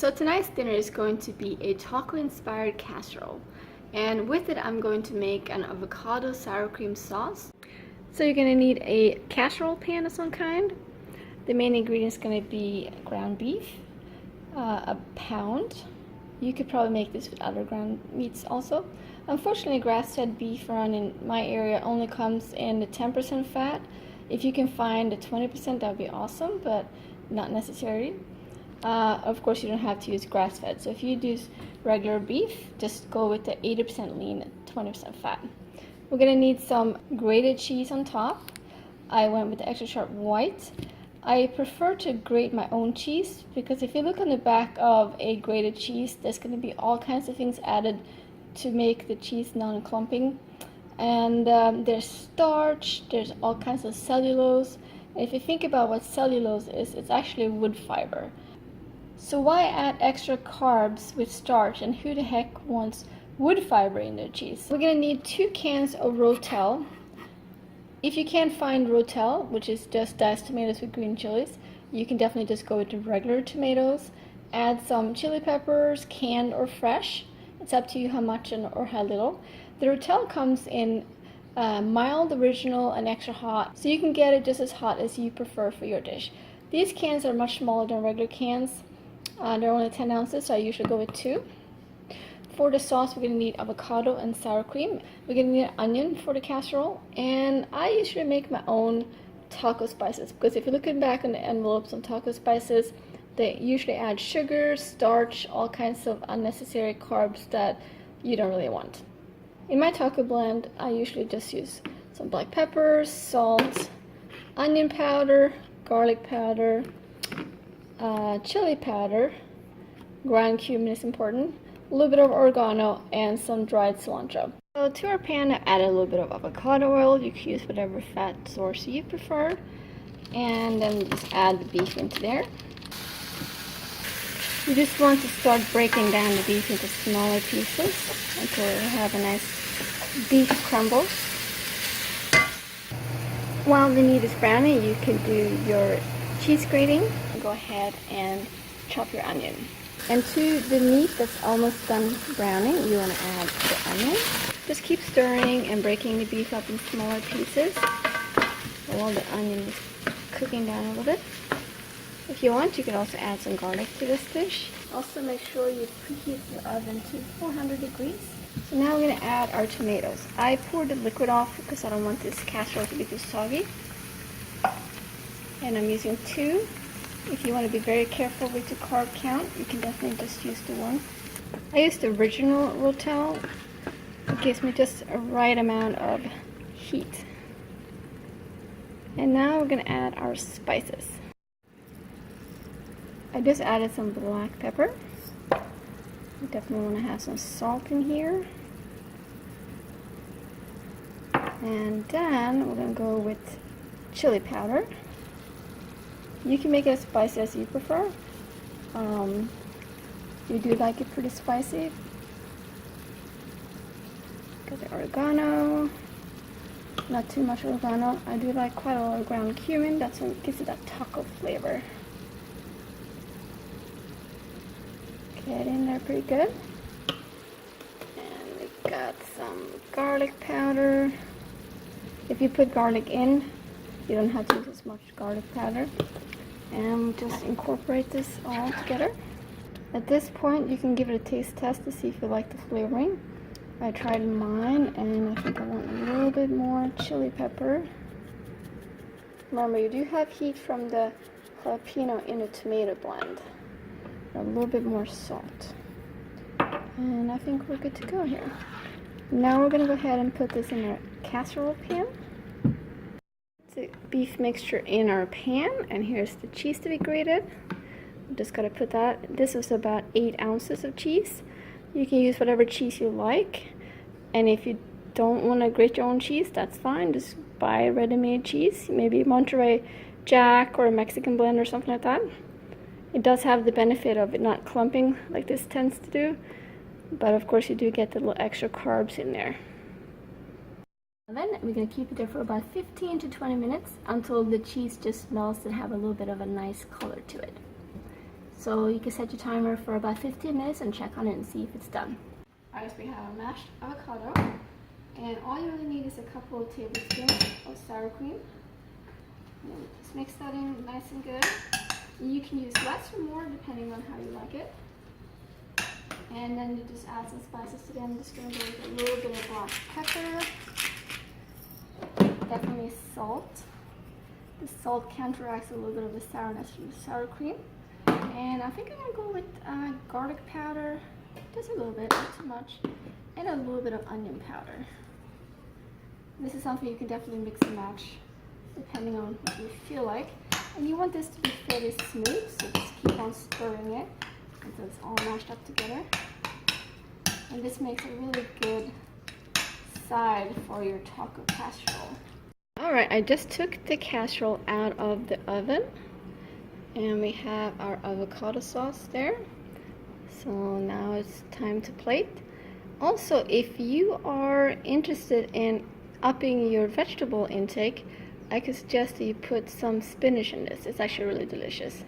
So tonight's dinner is going to be a taco-inspired casserole, and with it I'm going to make an avocado sour cream sauce. So you're going to need a casserole pan of some kind. The main ingredient is going to be ground beef, a pound. You could probably make this with other ground meats also. Unfortunately, grass-fed beef around in my area only comes in the 10% fat. If you can find the 20%, that would be awesome, but not necessarily. Of course, you don't have to use grass-fed. So if you use regular beef, just go with the 80% lean and 20% fat. We're gonna need some grated cheese on top. I went with the extra sharp white. I prefer to grate my own cheese because if you look on the back of a grated cheese, there's gonna be all kinds of things added to make the cheese non-clumping. And there's starch, there's all kinds of cellulose. And if you think about what cellulose is, it's actually wood fiber. So why add extra carbs with starch, and who the heck wants wood fiber in their cheese? We're gonna need 2 cans of Ro-Tel. If you can't find Ro-Tel, which is just diced tomatoes with green chilies, you can definitely just go with the regular tomatoes. Add some chili peppers, canned or fresh. It's up to you how much or how little. The Ro-Tel comes in mild, original, and extra hot, so you can get it just as hot as you prefer for your dish. These cans are much smaller than regular cans. They're only 10 ounces, so I usually go with 2. For the sauce, we're going to need avocado and sour cream. We're going to need an onion for the casserole, and I usually make my own taco spices, because if you look back on the envelopes on taco spices, they usually add sugar, starch, all kinds of unnecessary carbs that you don't really want. In my taco blend, I usually just use some black peppers, salt, onion powder, garlic powder, chili powder, ground cumin is important, a little bit of oregano, and some dried cilantro. So to our pan, I added a little bit of avocado oil. You can use whatever fat source you prefer, and then just add the beef into there. You just want to start breaking down the beef into smaller pieces until you have a nice beef crumble. While the meat is browning, you can do your cheese grating. Go ahead and chop your onion. And to the meat that's almost done browning, you want to add the onion. Just keep stirring and breaking the beef up in smaller pieces while the onion is cooking down a little bit. If you want, you can also add some garlic to this dish. Also make sure you preheat your oven to 400 degrees. So now we're going to add our tomatoes. I poured the liquid off because I don't want this casserole to be too soggy. And I'm using 2. If you want to be very careful with the carb count, you can definitely just use the 1. I used the original Ro-Tel. It gives me just a right amount of heat. And now we're going to add our spices. I just added some black pepper. You definitely want to have some salt in here. And then we're going to go with chili powder. You can make it as spicy as you prefer. You do like it pretty spicy. Got the oregano. Not too much oregano. I do like quite a lot of ground cumin. That's what gives it that taco flavor. Get in there pretty good. And we got some garlic powder. If you put garlic in, you don't have to use as much garlic powder. And just incorporate this all together. At this point, you can give it a taste test to see if you like the flavoring. I tried mine, and I think I want a little bit more chili pepper. Remember, you do have heat from the jalapeno in the tomato blend. A little bit more salt. And I think we're good to go here. Now we're going to go ahead and put this in our casserole pan. The beef mixture in our pan, and here's the cheese to be grated. I'm just gonna put that. This is about 8 ounces of cheese. You can use whatever cheese you like, and if you don't want to grate your own cheese, that's fine. Just buy ready-made cheese, maybe Monterey Jack or a Mexican blend or something like that. It does have the benefit of it not clumping like this tends to do, but of course you do get the little extra carbs in there. And then we're going to keep it there for about 15 to 20 minutes until the cheese just melts and have a little bit of a nice color to it. So you can set your timer for about 15 minutes and check on it and see if it's done. Alright, so we have a mashed avocado, and all you really need is a couple of tablespoons of sour cream. And just mix that in nice and good. You can use less or more depending on how you like it. And then you just add some spices to them. I'm just going to go with a little bit of black pepper. Definitely salt. The salt counteracts a little bit of the sourness from the sour cream. And I think I'm going to go with garlic powder, just a little bit, not too much, and a little bit of onion powder. This is something you can definitely mix and match depending on what you feel like. And you want this to be fairly smooth, so just keep on stirring it until it's all mashed up together. And this makes a really good side for your taco casserole. Alright, I just took the casserole out of the oven, and we have our avocado sauce there. So now it's time to plate. Also, if you are interested in upping your vegetable intake, I could suggest that you put some spinach in this. It's actually really delicious.